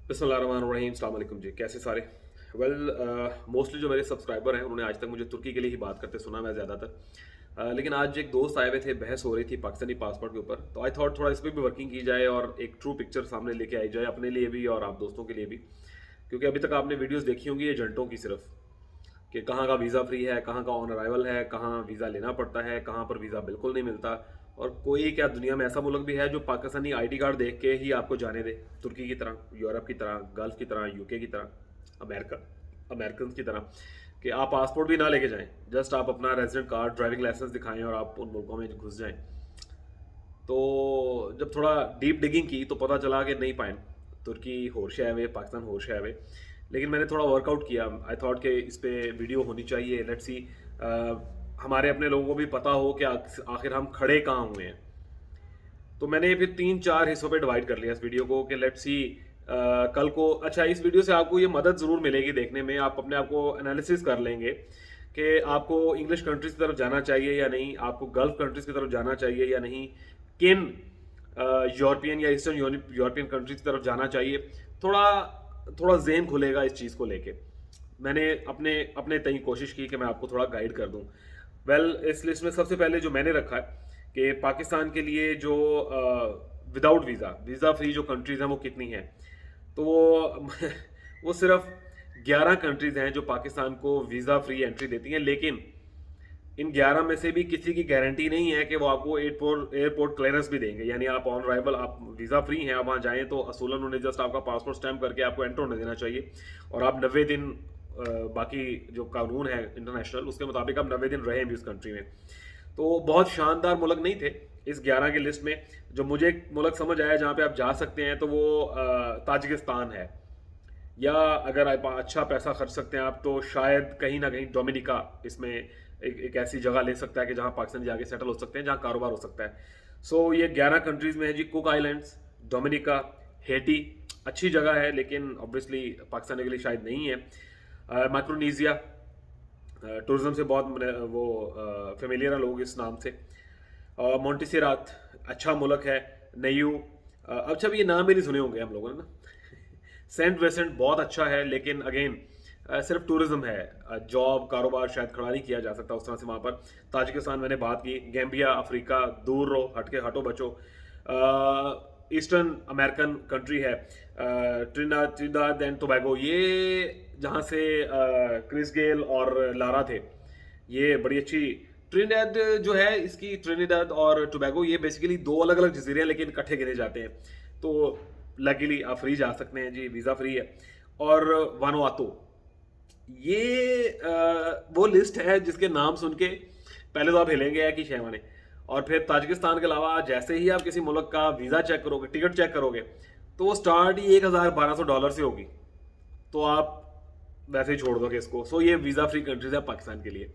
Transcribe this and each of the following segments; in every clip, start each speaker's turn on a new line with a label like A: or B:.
A: बिस्मिल्लाहिर्रहमानिर्रहीम, अस्सलाम वालेकुम जी। कैसे सारे? मोस्टली जो मेरे सब्सक्राइबर हैं उन्होंने आज तक मुझे तुर्की के लिए ही बात करते सुना मैं ज़्यादातर। लेकिन आज एक दोस्त आए हुए थे, बहस हो रही थी पाकिस्तानी पासपोर्ट के ऊपर, तो आई थॉट थोड़ा इस पे भी वर्किंग की जाए और एक ट्रू पिक्चर सामने लेके आई जाए अपने लिए भी और आप दोस्तों के लिए भी। क्योंकि अभी तक आपने वीडियोज़ देखी होंगी एजेंटों की सिर्फ, कि कहाँ का वीज़ा फ्री है, कहाँ का ऑन अराइवल है, कहाँ वीज़ा लेना पड़ता है, कहाँ पर वीज़ा बिल्कुल नहीं मिलता। और कोई क्या दुनिया में ऐसा मुल्क भी है जो पाकिस्तानी आईडी कार्ड देख के ही आपको जाने दे, तुर्की की तरह, यूरोप की तरह, गल्फ की तरह, यूके की तरह, अमेरिका अमेरिकन की तरह, कि आप पासपोर्ट भी ना लेके जाएं, जस्ट आप अपना रेजिडेंट कार्ड, ड्राइविंग लाइसेंस दिखाएं और आप उन मुल्कों में घुस जाएं। तो जब थोड़ा डीप डिगिंग की तो पता चला कि नहीं पाए, तुर्की होश है वे, पाकिस्तान होश है वे। लेकिन मैंने थोड़ा वर्कआउट किया, आई थॉट कि इस पे वीडियो होनी चाहिए, लेट्स सी हमारे अपने लोगों को भी पता हो कि आखिर हम खड़े कहाँ हुए हैं। तो मैंने फिर 3-4 हिस्सों पे डिवाइड कर लिया इस वीडियो को कि लेट्स सी कल को, अच्छा इस वीडियो से आपको ये मदद ज़रूर मिलेगी देखने में, आप अपने आप को एनालिसिस कर लेंगे कि आपको इंग्लिश कंट्रीज की तरफ जाना चाहिए या नहीं, आपको गल्फ कंट्रीज की तरफ जाना चाहिए या नहीं, किन यूरोपियन या ईस्टर्न यूरोपियन कंट्रीज की तरफ जाना चाहिए। थोड़ा थोड़ा जेन खुलेगा इस चीज़ को लेके। मैंने अपने अपने तय कोशिश की कि मैं आपको थोड़ा गाइड कर दूं। इस लिस्ट में सबसे पहले जो मैंने रखा है कि पाकिस्तान के लिए जो विदाउट वीज़ा फ्री जो कंट्रीज़ हैं वो कितनी हैं। तो वो वो सिर्फ 11 कंट्रीज़ हैं जो पाकिस्तान को वीज़ा फ्री एंट्री देती हैं, लेकिन इन 11 में से भी किसी की गारंटी नहीं है कि वो आपको एयरपोर्ट एयरपोर्ट क्लियरेंस भी देंगे। यानी आप ऑन अराइवल, आप वीज़ा फ्री हैं, आप वहाँ जाएँ तो असूलन उन्हें जस्ट आपका पासपोर्ट स्टैम्प करके आपको एंटर होने देना चाहिए और आप 90 दिन, बाकी जो कानून है इंटरनेशनल उसके मुताबिक आप 90 दिन रहे भी उस कंट्री में। तो बहुत शानदार मुल्क नहीं थे इस 11 की लिस्ट में। जो मुझे एक मुल्क समझ आया जहाँ पे आप जा सकते हैं तो वो ताजिकिस्तान है, या अगर आप अच्छा पैसा खर्च सकते हैं आप तो शायद कहीं ना कहीं डोमिनिका इसमें एक ऐसी जगह ले सकता है कि जहाँ पाकिस्तान जाके सेटल हो सकते हैं, जहाँ कारोबार हो सकता है। सो ये 11 कंट्रीज में है जी। कुक आइलैंड्स, डोमिनिका, हेटी, अच्छी जगह है लेकिन ऑब्वियसली पाकिस्तान के लिए शायद नहीं है। माइक्रोनेशिया, टूरिज्म से बहुत वो फेमिलियर है लोग इस नाम से। मोंटेसेरात, अच्छा मुल्क है। नयू, अच्छा ये नाम भी नहीं सुने होंगे हम लोगों ने ना। सेंट वेसेंट बहुत अच्छा है लेकिन अगेन सिर्फ टूरिज्म है, जॉब कारोबार शायद खड़ा नहीं किया जा सकता उस तरह से वहाँ पर। ताजिकिस्तान मैंने बात की। गैम्बिया, अफ्रीका, दूर रहो, हटो बचो। ईस्टर्न अमेरिकन कंट्री है ट्रिनिडाद एंड टोबैगो, ये जहाँ से क्रिस गेल और लारा थे, ये बड़ी अच्छी। ट्रिनिडाद जो है, इसकी ट्रिनिडाद और टोबैगो ये बेसिकली दो अलग अलग जजीरे हैं लेकिन इकट्ठे गिने जाते हैं। तो लकीली आप फ्री जा सकते हैं जी, वीज़ा फ्री है। और वानुआतू, ये वो लिस्ट है जिसके नाम सुन के पहले तो आप हिलेंगे या कि शहवाने। और फिर ताजिकिस्तान के अलावा जैसे ही आप किसी मुल्क का वीज़ा चेक करोगे, टिकट चेक करोगे, तो वो स्टार्ट ही $1,1200 से होगी। तो आप वैसे ही छोड़ दोगे इसको। सो ये वीज़ा फ्री कंट्रीज है पाकिस्तान के लिए।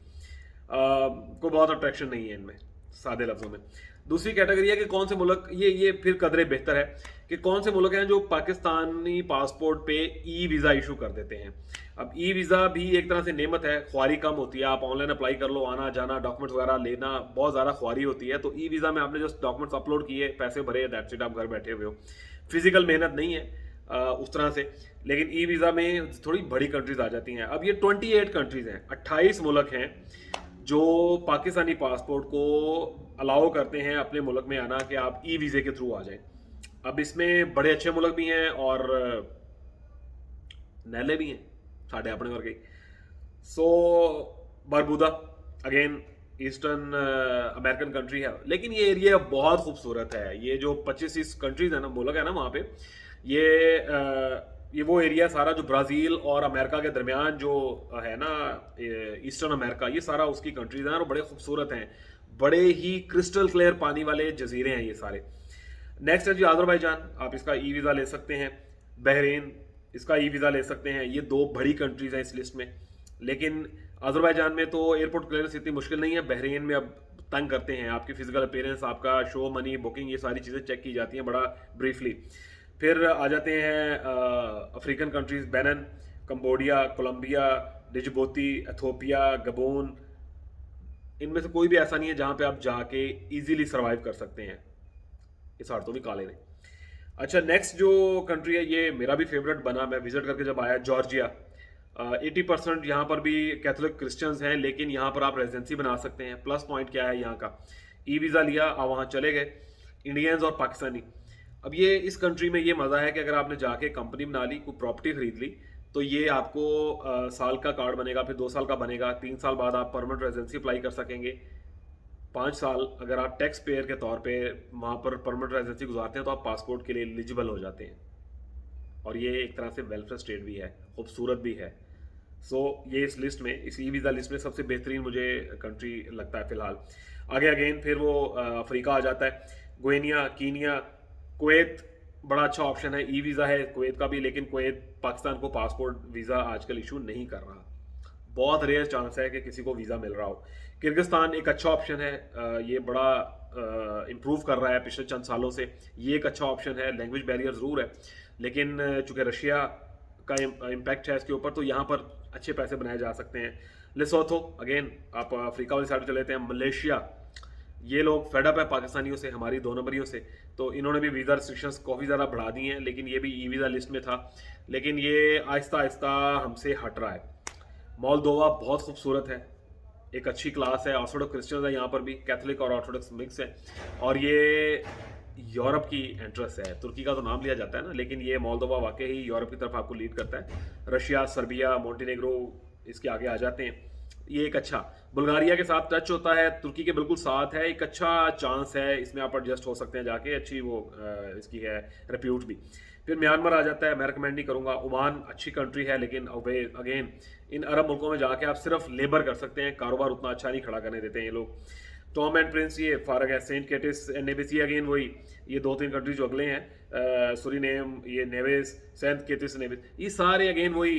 A: कोई बहुत अट्रैक्शन नहीं है इनमें, सादे लफ्ज़ों में। दूसरी कैटेगरी है कि कौन से मुल्क, ये फिर कदरे बेहतर है कि कौन से मुल्क हैं जो पाकिस्तानी पासपोर्ट पे ई वीज़ा इशू कर देते हैं। अब ई वीज़ा भी एक तरह से नेमत है, ख्वारी कम होती है, आप ऑनलाइन अप्लाई कर लो, आना जाना डॉक्यूमेंट्स वगैरह लेना बहुत ज़्यादा ख्वारी होती है। तो ई वीज़ा में आपने जो डॉक्यूमेंट्स अपलोड किए, पैसे भरे, दैट्स इट, आप घर बैठे हुए हो। फिजिकल मेहनत नहीं है उस तरह से। लेकिन ई वीज़ा में थोड़ी बड़ी कंट्रीज आ जाती हैं। अब ये 28 कंट्रीज हैं, 28 मुल्क हैं जो पाकिस्तानी पासपोर्ट को अलाउ करते हैं अपने मुल्क में आना, कि आप ई वीज़े के थ्रू आ जाएं। अब इसमें बड़े अच्छे मुल्क भी हैं और नैले भी हैं, साढ़े अपने वर्गे। सो बरबूदा, अगेन ईस्टर्न अमेरिकन कंट्री है, लेकिन ये एरिया बहुत खूबसूरत है। ये जो 25 कंट्रीज है ना, मुल्क है ना वहाँ पे, ये ये वो एरिया सारा जो ब्राज़ील और अमेरिका के दरमियान जो है ना, ईस्टर्न अमेरिका, ये सारा उसकी कंट्रीज हैं और बड़े खूबसूरत हैं। बड़े ही क्रिस्टल क्लियर पानी वाले जजीरे हैं ये सारे। नेक्स्ट है जी अजरबैजान, आप इसका ई वीज़ा ले सकते हैं। बहरीन, इसका ई वीज़ा ले सकते हैं। ये दो बड़ी कंट्रीज हैं इस लिस्ट में। लेकिन अजरबैजान में तो एयरपोर्ट क्लियरेंस इतनी मुश्किल नहीं है। बहरीन में अब तंग करते हैं, आपकी फिजिकल अपीयरेंस, आपका शो मनी, बुकिंग, ये सारी चीज़ें चेक की जाती हैं बड़ा ब्रीफली। फिर आ जाते हैं African countries, Benin, Cambodia, Colombia, Djibouti, Ethiopia, Gabon. इनमें से कोई भी ऐसा नहीं है जहां पे आप जाके इजीली सर्वाइव कर सकते हैं। इस हाथ तो भी काले ने। अच्छा, नेक्स्ट जो कंट्री है ये मेरा भी फेवरेट बना, मैं विजिट करके जब आया, जॉर्जिया। 80% यहाँ पर भी कैथोलिक क्रिश्चियंस हैं, लेकिन यहाँ पर आप रेजिडेंसी बना सकते हैं। प्लस पॉइंट क्या है यहाँ का, ई वीज़ा लिया आप वहाँ चले गए, इंडियंस और पाकिस्तानी। अब ये इस कंट्री में ये मज़ा है कि अगर आपने जाके कंपनी बना ली, कोई प्रॉपर्टी खरीद ली, तो ये आपको साल का कार्ड बनेगा, फिर 2 साल का बनेगा, 3 साल बाद आप परमानेंट रेजिडेंसी अप्लाई कर सकेंगे। 5 साल अगर आप टैक्स पेयर के तौर पे वहाँ पर परमानेंट रेजिडेंसी गुजारते हैं तो आप पासपोर्ट के लिए एलिजिबल हो जाते हैं। और ये एक तरह से वेलफेयर स्टेट भी है, खूबसूरत भी है। सो ये इस लिस्ट में, इस ई वीज़ा लिस्ट में सबसे बेहतरीन मुझे कंट्री लगता है फ़िलहाल। आगे अगेन फिर वो अफ्रीका आ जाता है, गुइनिया, कीनिया, कुवैत बड़ा अच्छा ऑप्शन है। ई वीज़ा है कुवैत का भी, लेकिन कुवैत पाकिस्तान को पासपोर्ट वीज़ा आजकल इशू नहीं कर रहा। बहुत रेयर चांस है कि किसी को वीज़ा मिल रहा हो। किर्गिस्तान एक अच्छा ऑप्शन है, ये बड़ा इम्प्रूव कर रहा है पिछले चंद सालों से। ये एक अच्छा ऑप्शन है, लैंग्वेज बैरियर ज़रूर है, लेकिन चूँकि रशिया का इम्पैक्ट है इसके ऊपर, तो यहाँ पर अच्छे पैसे बनाए जा सकते हैं। लेसोथो अगेन, आप अफ्रीका वाली साइड चले जाते हैं। मलेशिया, ये लोग फेडअप है पाकिस्तानियों से, हमारी 2 नंबरियों से, तो इन्होंने भी वीज़ा रिस्ट्रिक्शंस काफ़ी ज़्यादा बढ़ा दी हैं, लेकिन ये भी ई वीज़ा लिस्ट में था, लेकिन ये आहिस्ता आहिस्ता हमसे हट रहा है। मोल्दोवा बहुत खूबसूरत है, एक अच्छी क्लास है, ऑर्थोडॉक्स क्रिश्चियंस है यहाँ पर भी, कैथोलिक और ऑर्थोडॉक्स मिक्स है, और ये यूरोप की एंट्रेंस है। तुर्की का तो नाम लिया जाता है ना, लेकिन ये मोल्दोवा वाकई ही यूरोप की तरफ आपको लीड करता है। रशिया, सर्बिया, मोंटेनेग्रो इसके आगे आ जाते हैं। ये एक अच्छा, बुल्गारिया के साथ टच होता है, तुर्की के बिल्कुल साथ है, एक अच्छा चांस है, इसमें आप एडजस्ट हो सकते हैं जाके, अच्छी वो इसकी है रेप्यूट भी। फिर म्यांमार आ जाता है, मैं रिकमेंड नहीं करूँगा। ओमान अच्छी कंट्री है, लेकिन अगेन इन अरब मुल्कों में जाके आप सिर्फ लेबर कर सकते हैं, कारोबार उतना अच्छा नहीं खड़ा करने देते हैं ये लोग। टॉम एंड प्रिंस ये फारग है, सेंट केटिस एंड नेविस, ये अगेन वही, ये 2-3 कंट्री जो अगले हैं, सुरीनेम, ये नेविस, सेंट केटिस, नेविस, ये सारे अगेन वही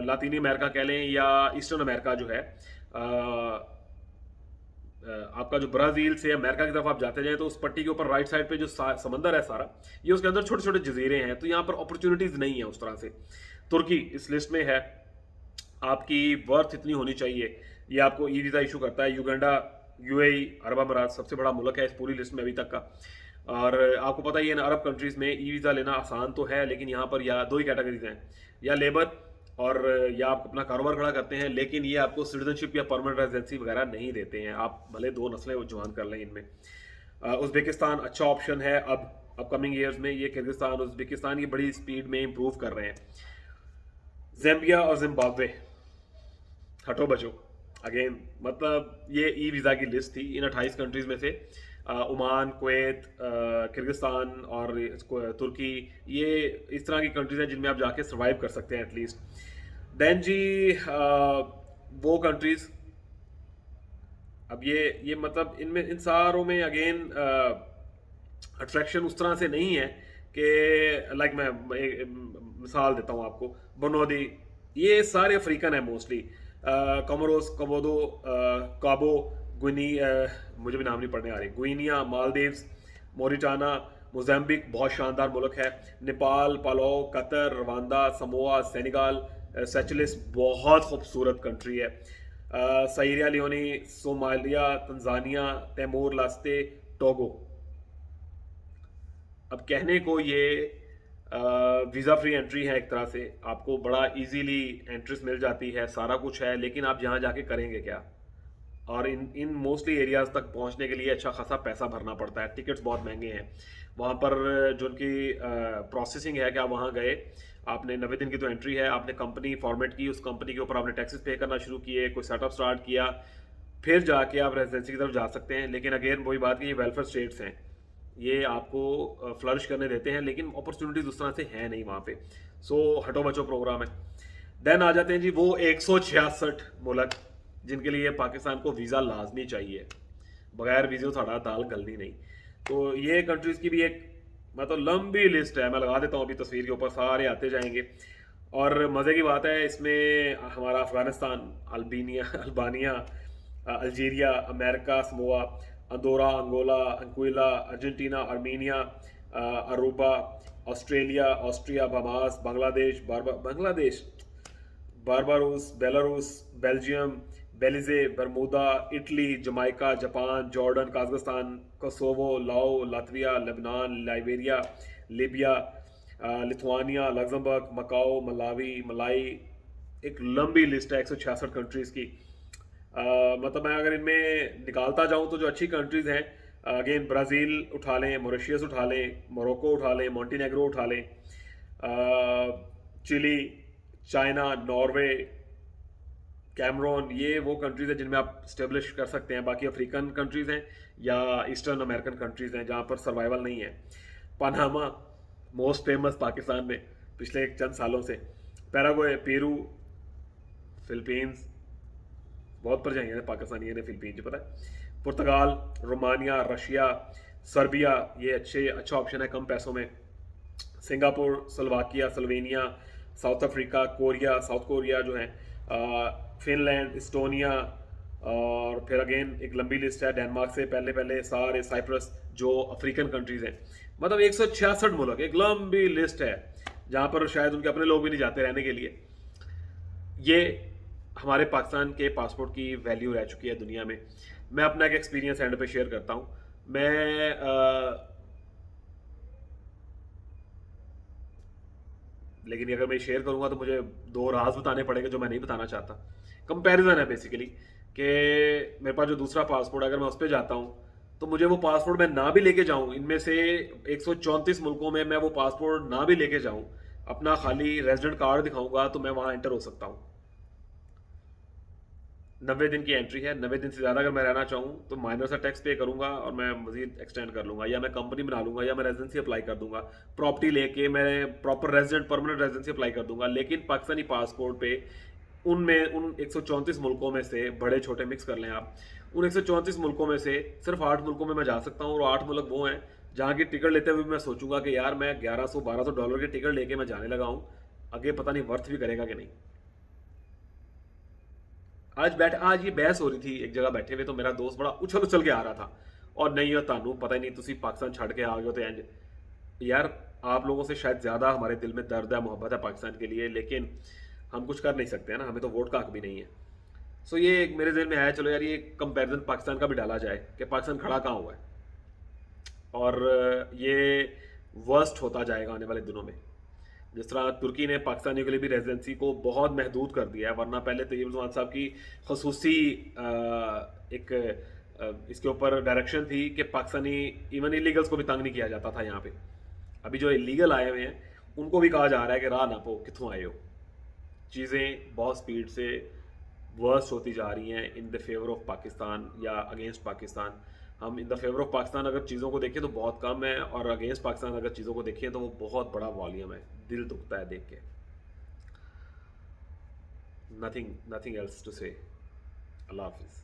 A: लातीनी अमेरिका कह लें या ईस्टर्न अमेरिका जो है। आपका जो ब्राज़ील से अमेरिका की तरफ आप जाते जाएँ तो उस पट्टी के ऊपर राइट साइड पे जो समंदर है सारा, ये उसके अंदर छोटे छोटे जजीरे हैं, तो यहाँ पर अपॉर्चुनिटीज़ नहीं है उस तरह से। तुर्की इस लिस्ट में है, आपकी वर्थ इतनी होनी चाहिए, ये आपको ई वीज़ा इशू करता है। युगांडा, यूएई, अरब अमारात सबसे बड़ा मुल्क है इस पूरी लिस्ट में अभी तक का। और आपको पता ही है, इन अरब कंट्रीज़ में ई वीज़ा लेना आसान तो है, लेकिन यहाँ पर या 2 ही कैटेगरीज हैं, या लेबर और या आप अपना कारोबार खड़ा करते हैं, लेकिन ये आपको सिटीजनशिप या परमानेंट रेजिडेंसी वगैरह नहीं देते हैं। आप भले 2 नस्लें ज्वाइन कर लें इनमें। उज़्बेकिस्तान अच्छा ऑप्शन है, अब अपकमिंग ईयर्स में ये किर्गिस्तान, उज़्बेकिस्तान ये बड़ी स्पीड में इंप्रूव कर रहे हैं। ज़ैम्बिया और जिम्बाब्वे, हटो बचो अगेन, मतलब ये ई वीज़ा की लिस्ट थी इन 28 कंट्रीज़ में से। ओमान, कुवैत, किर्गिस्तान और तुर्की, ये इस तरह की कंट्रीज़ हैं जिनमें आप जाके सर्वाइव कर सकते हैं एटलीस्ट। देन जी वो कंट्रीज़, अब ये मतलब इनमें इन सारों में अगेन अट्रैक्शन उस तरह से नहीं है कि लाइक मैं एक मिसाल देता हूँ आपको, बनोदी, ये सारे अफ्रीकन है मोस्टली। कमरोस, कबोदो, काबो, गुनी, मुझे भी नाम नहीं पढ़ने आ रही, गुइनिया, मालदीव्स, मोरिटाना, मोज़ाम्बिक बहुत शानदार मुल्क है। Nepal, Palau, Qatar, Rwanda, Samoa, Senegal, Seychelles बहुत खूबसूरत कंट्री है। Sierra Leone, Somalia, Tanzania, Timor Leste, Togo. अब कहने को ये वीज़ा फ्री एंट्री है एक तरह से, आपको बड़ा इजीली एंट्रीज मिल जाती है, सारा कुछ है, लेकिन आप यहाँ जाके करेंगे क्या? और इन मोस्टली एरियाज तक पहुँचने के लिए अच्छा खासा पैसा भरना पड़ता है, टिकट्स बहुत महंगे हैं वहाँ पर। जो उनकी प्रोसेसिंग है कि आप वहाँ गए, आपने 90 दिन की तो एंट्री है, आपने कंपनी फॉर्मेट की, उस कंपनी के ऊपर आपने टैक्सेस पे करना शुरू किए, कोई सेटअप स्टार्ट किया, फिर जाके आप रेजिडेंसी की तरफ जा सकते हैं। लेकिन अगेन वही बात कि ये वेलफेयर स्टेट्स हैं, ये आपको फ्लरिश करने देते हैं, लेकिन अपॉर्चुनिटीज उस तरह से है नहीं वहाँ पे। सो हटो बचो प्रोग्राम है। देन आ जाते हैं जी वो 166 मुल्क जिनके लिए पाकिस्तान को वीज़ा लाजमी चाहिए, बगैर वीज़े थोड़ा दाल गलनी नहीं। तो ये कंट्रीज़ की भी एक मतलब लंबी लिस्ट है, मैं लगा देता हूँ अभी तस्वीर के ऊपर, सारे आते जाएंगे। और मज़े की बात है इसमें, हमारा Afghanistan, Albania, Algeria, America, Samoa, Andorra, Angola, Anguilla, Argentina, Armenia, Aruba, Australia, Austria, Bahamas, Bangladesh, Barbados, Belarus, Belgium, Belize, Bermuda, Italy, Jamaica, Japan, Jordan, Kazakhstan, Kosovo, Lao, Latvia, Lebanon, Liberia, Libya, Lithuania, Luxembourg, Macao, Malawi, मलाई, एक लंबी list है 166 countries की। मतलब मैं अगर इनमें निकालता जाऊं तो जो अच्छी कंट्रीज़ हैं, अगेन ब्राज़ील उठा लें, मॉरिशस उठा लें, मोरक्को उठा लें, मोंटेनेग्रो उठा लें, चिली, चाइना, नॉर्वे, कैमरून, ये वो कंट्रीज़ हैं जिनमें आप स्टेब्लिश कर सकते हैं। बाकी अफ्रीकन कंट्रीज़ हैं या ईस्टर्न अमेरिकन कंट्रीज़ हैं जहाँ पर सर्वाइवल नहीं है। पनामा, मोस्ट फेमस पाकिस्तान में पिछले एक चंद सालों से। पैराग्वे, पेरू, फिलीपींस, बहुत परछाइयाँ हैं पाकिस्तानियों ने फिलीपींस पता है। पुर्तगाल, रोमानिया, रशिया, सर्बिया, ये अच्छा ऑप्शन है कम पैसों में। Singapore, Slovakia, Slovenia, south Africa, Korea, south Korea जो है, फिनलैंड, इस्टोनिया, और फिर अगेन एक लंबी लिस्ट है डेनमार्क से पहले पहले सारे, साइप्रस, जो अफ्रीकन कंट्रीज़ हैं। मतलब 166 मुल्क, एक लंबी लिस्ट है जहाँ पर शायद उनके अपने लोग भी नहीं जाते रहने के लिए। ये हमारे पाकिस्तान के पासपोर्ट की वैल्यू रह चुकी है दुनिया में। मैं अपना एक एक्सपीरियंस एंड पे शेयर करता हूँ। लेकिन अगर मैं शेयर करूंगा तो मुझे दो राज बताने पड़ेंगे जो मैं नहीं बताना चाहता। कंपैरिजन है बेसिकली कि मेरे पास जो दूसरा पासपोर्ट, अगर मैं उस पर जाता हूँ तो मुझे वो पासपोर्ट मैं ना भी लेके जाऊँ, इनमें से 134 मुल्कों में मैं वो पासपोर्ट ना भी लेके जाऊँ, अपना खाली रेजिडेंट कार्ड दिखाऊंगा तो मैं वहाँ एंटर हो सकता हूँ। 90 दिन की एंट्री है। 90 दिन से ज़्यादा अगर मैं रहना चाहूँ तो माइनर सा टैक्स पे करूँगा और मैं मजीद एक्सटेंड कर लूँगा, या मैं कंपनी बना लूँगा, या मैं रेजिडेंसी अप्लाई कर दूँगा। प्रॉपर्टी लेके मैं proper resident permanent residency apply कर दूँगा। लेकिन पाकिस्तानी पासपोर्ट पे उनमें उन 134 मुल्कों में से, बड़े छोटे मिक्स कर लें आप, उन 134 मुल्कों में से सिर्फ 8 मुल्कों में मैं जा सकता हूँ, और 8 मुल्क वो हैं जहाँ की टिकट लेते हुए मैं सोचूंगा कि यार मैं 1100-1200 डॉलर की टिकट लेके मैं जाने लगा हूँ, आगे पता नहीं वर्थ भी करेगा कि नहीं। आज ये बहस हो रही थी एक जगह बैठे हुए, तो मेरा दोस्त बड़ा उछल उछल के आ रहा था, और नहीं हो तानू पता ही नहीं तुसी पाकिस्तान छड़ के आ गए हो तो इंज। यार आप लोगों से शायद ज़्यादा हमारे दिल में दर्द है, मोहब्बत है पाकिस्तान के लिए, लेकिन हम कुछ कर नहीं सकते हैं ना, हमें तो वोट का हक भी नहीं है। सो ये एक मेरे दिल में है, चलो यार ये कंपैरिजन पाकिस्तान का भी डाला जाए कि पाकिस्तान खड़ा कहाँ हुआ है, और ये वर्स्ट होता जाएगा आने वाले दिनों में। जिस तरह तुर्की ने पाकिस्तानियों के लिए भी रेजिडेंसी को बहुत महदूद कर दिया है, वरना पहले तैयब रहमान साहब की खसूसी एक इसके ऊपर डायरेक्शन थी कि पाकिस्तानी इवन इलीगल्स को भी तंग नहीं किया जाता था यहाँ पे। अभी जो इलीगल आए हुए हैं उनको भी कहा जा रहा है कि राह ना पो, कितों आए हो। चीज़ें बहुत स्पीड से वर्स्ट होती जा रही हैं in the favour of Pakistan या अगेंस्ट पाकिस्तान। हम in the favour of Pakistan अगर चीज़ों को देखें तो बहुत कम है, और अगेंस्ट पाकिस्तान अगर चीज़ों को देखें तो वो बहुत बड़ा वॉल्यूम है। दिल दुखता है देख के। नथिंग एल्स टू से। अल्लाह हाफिज़।